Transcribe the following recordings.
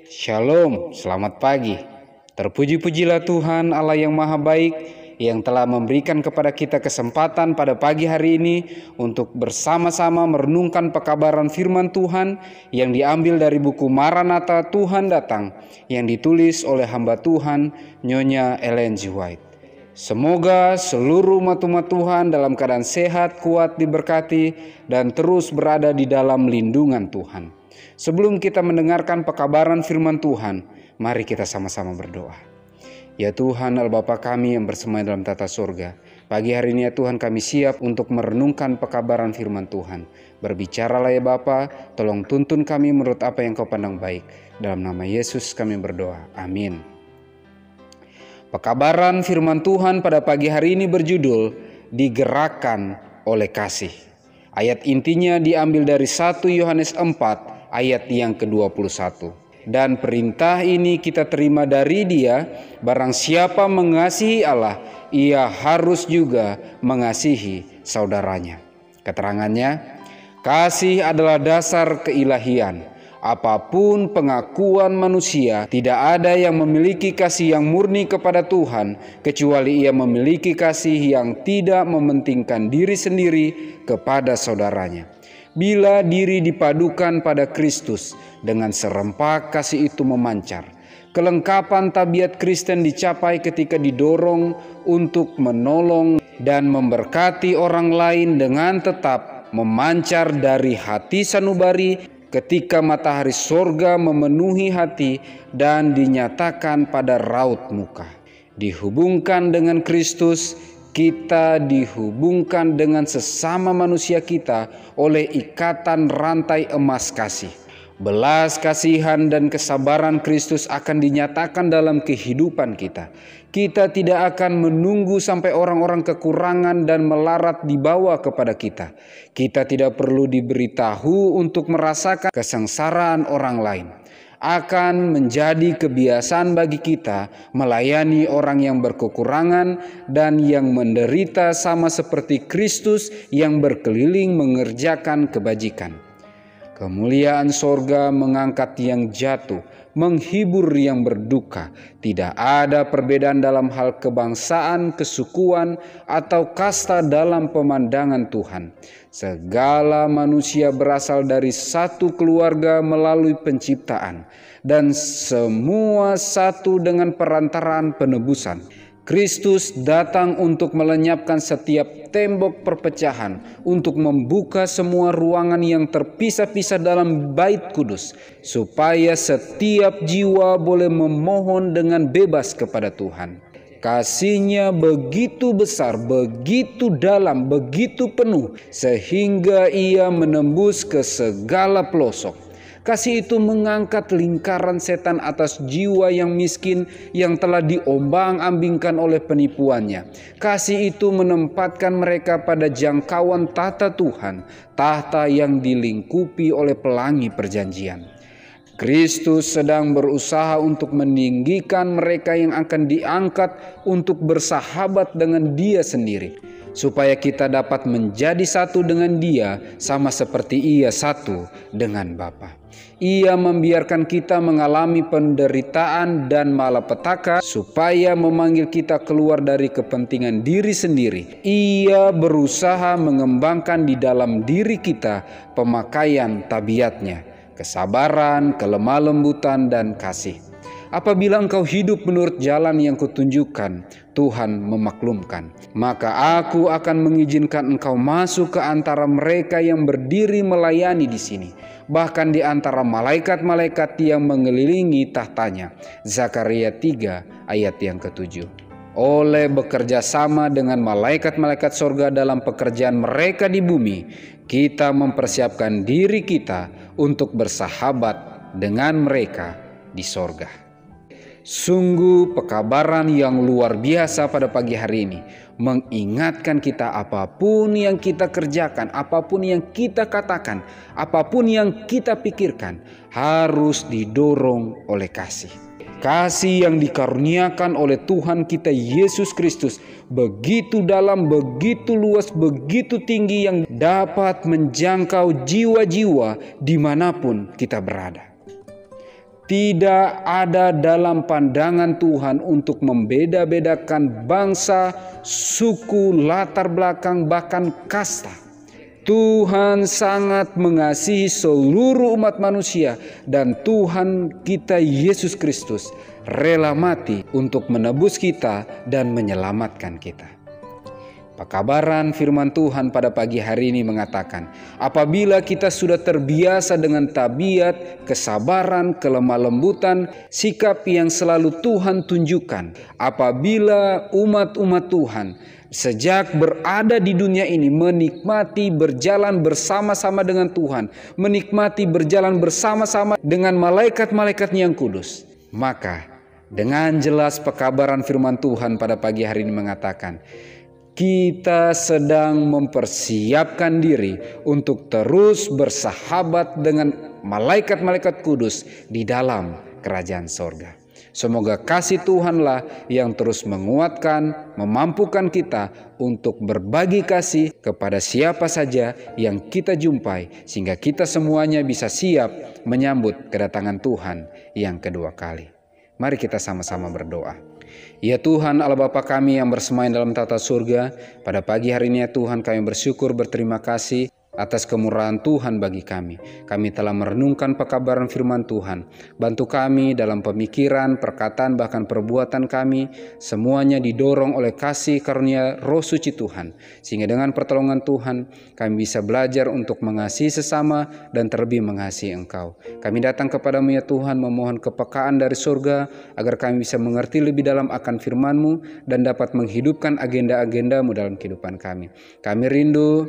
Shalom, selamat pagi. Terpuji-pujilah Tuhan Allah yang Maha Baik yang telah memberikan kepada kita kesempatan pada pagi hari ini untuk bersama-sama merenungkan pekabaran firman Tuhan yang diambil dari buku Maranatha Tuhan Datang yang ditulis oleh hamba Tuhan Nyonya Ellen G. White. Semoga seluruh umat-umat Tuhan dalam keadaan sehat, kuat, diberkati, dan terus berada di dalam lindungan Tuhan. Sebelum kita mendengarkan pekabaran firman Tuhan, mari kita sama-sama berdoa. Ya Tuhan, Allah Bapa kami yang bersemayam dalam tata surga, pagi hari ini ya Tuhan kami siap untuk merenungkan pekabaran firman Tuhan. Berbicaralah ya Bapa, tolong tuntun kami menurut apa yang Kau pandang baik. Dalam nama Yesus kami berdoa, amin. Pekabaran firman Tuhan pada pagi hari ini berjudul Digerakkan oleh Kasih. Ayat intinya diambil dari 1 Yohanes 4 ayat yang ke-21. Dan perintah ini kita terima dari Dia, barang siapa mengasihi Allah, ia harus juga mengasihi saudaranya. Keterangannya, kasih adalah dasar keilahian. Apapun pengakuan manusia, tidak ada yang memiliki kasih yang murni kepada Tuhan, kecuali ia memiliki kasih yang tidak mementingkan diri sendiri kepada saudaranya. Bila diri dipadukan pada Kristus, dengan serempak kasih itu memancar. Kelengkapan tabiat Kristen dicapai ketika didorong untuk menolong dan memberkati orang lain dengan tetap memancar dari hati sanubari ketika matahari sorga memenuhi hati dan dinyatakan pada raut muka. Dihubungkan dengan Kristus, kita dihubungkan dengan sesama manusia kita oleh ikatan rantai emas kasih. Belas kasihan dan kesabaran Kristus akan dinyatakan dalam kehidupan kita. Kita tidak akan menunggu sampai orang-orang kekurangan dan melarat dibawa kepada kita. Kita tidak perlu diberitahu untuk merasakan kesengsaraan orang lain. Akan menjadi kebiasaan bagi kita melayani orang yang berkekurangan dan yang menderita sama seperti Kristus yang berkeliling mengerjakan kebajikan. Kemuliaan sorga mengangkat yang jatuh, menghibur yang berduka. Tidak ada perbedaan dalam hal kebangsaan, kesukuan, atau kasta dalam pemandangan Tuhan. Segala manusia berasal dari satu keluarga melalui penciptaan, dan semua satu dengan perantaraan penebusan. Kristus datang untuk melenyapkan setiap tembok perpecahan, untuk membuka semua ruangan yang terpisah-pisah dalam bait kudus, supaya setiap jiwa boleh memohon dengan bebas kepada Tuhan. Kasih-Nya begitu besar, begitu dalam, begitu penuh, sehingga Ia menembus ke segala pelosok. Kasih itu mengangkat lingkaran setan atas jiwa yang miskin yang telah diombang-ambingkan oleh penipuannya. Kasih itu menempatkan mereka pada jangkauan tahta Tuhan, tahta yang dilingkupi oleh pelangi perjanjian. Kristus sedang berusaha untuk meninggikan mereka yang akan diangkat untuk bersahabat dengan Dia sendiri, supaya kita dapat menjadi satu dengan Dia sama seperti Ia satu dengan Bapa. Ia membiarkan kita mengalami penderitaan dan malapetaka supaya memanggil kita keluar dari kepentingan diri sendiri. Ia berusaha mengembangkan di dalam diri kita pemakaian tabiatnya, kesabaran, kelemah lembutan, dan kasih. Apabila engkau hidup menurut jalan yang kutunjukkan, Tuhan memaklumkan, maka aku akan mengizinkan engkau masuk ke antara mereka yang berdiri melayani di sini, bahkan di antara malaikat-malaikat yang mengelilingi tahtanya. Zakaria 3 ayat yang ke-7. Oleh bekerja sama dengan malaikat-malaikat sorga dalam pekerjaan mereka di bumi, kita mempersiapkan diri kita untuk bersahabat dengan mereka di sorga. Sungguh pekabaran yang luar biasa pada pagi hari ini, mengingatkan kita apapun yang kita kerjakan, apapun yang kita katakan, apapun yang kita pikirkan, harus didorong oleh kasih. Kasih yang dikaruniakan oleh Tuhan kita Yesus Kristus begitu dalam, begitu luas, begitu tinggi yang dapat menjangkau jiwa-jiwa dimanapun kita berada. Tidak ada dalam pandangan Tuhan untuk membeda-bedakan bangsa, suku, latar belakang, bahkan kasta. Tuhan sangat mengasihi seluruh umat manusia, dan Tuhan kita Yesus Kristus rela mati untuk menebus kita dan menyelamatkan kita. Pekabaran firman Tuhan pada pagi hari ini mengatakan, apabila kita sudah terbiasa dengan tabiat, kesabaran, kelemah lembutan, sikap yang selalu Tuhan tunjukkan, apabila umat-umat Tuhan sejak berada di dunia ini menikmati berjalan bersama-sama dengan Tuhan, menikmati berjalan bersama-sama dengan malaikat-malaikatnya yang kudus, maka dengan jelas pekabaran firman Tuhan pada pagi hari ini mengatakan, kita sedang mempersiapkan diri untuk terus bersahabat dengan malaikat-malaikat kudus di dalam kerajaan sorga. Semoga kasih Tuhanlah yang terus menguatkan, memampukan kita untuk berbagi kasih kepada siapa saja yang kita jumpai, sehingga kita semuanya bisa siap menyambut kedatangan Tuhan yang kedua kali. Mari kita sama-sama berdoa. Ya Tuhan Allah Bapa kami yang bersemayam dalam tata surga, pada pagi hari ini ya Tuhan kami bersyukur berterima kasih atas kemurahan Tuhan bagi kami. Kami telah merenungkan pekabaran firman Tuhan. Bantu kami dalam pemikiran, perkataan, bahkan perbuatan kami, semuanya didorong oleh kasih karunia Roh Suci Tuhan. Sehingga dengan pertolongan Tuhan, kami bisa belajar untuk mengasihi sesama dan terlebih mengasihi Engkau. Kami datang kepadamu ya Tuhan, memohon kepekaan dari surga, agar kami bisa mengerti lebih dalam akan firman-Mu dan dapat menghidupkan agenda-agenda-Mu dalam kehidupan kami. Kami rindu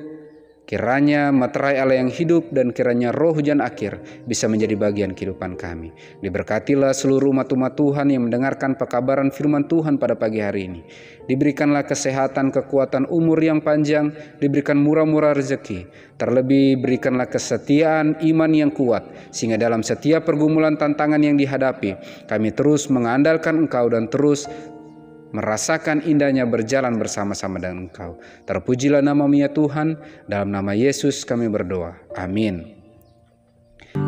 kiranya materai Allah yang hidup dan kiranya roh hujan akhir bisa menjadi bagian kehidupan kami. Diberkatilah seluruh umat-umat Tuhan yang mendengarkan pekabaran firman Tuhan pada pagi hari ini. Diberikanlah kesehatan, kekuatan, umur yang panjang, diberikan murah-murah rezeki. Terlebih berikanlah kesetiaan, iman yang kuat, sehingga dalam setiap pergumulan tantangan yang dihadapi, kami terus mengandalkan Engkau dan terus merasakan indahnya berjalan bersama-sama dengan Engkau. Terpujilah nama-Mu ya Tuhan, dalam nama Yesus kami berdoa. Amin.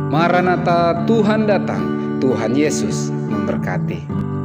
Maranatha, Tuhan datang. Tuhan Yesus memberkati.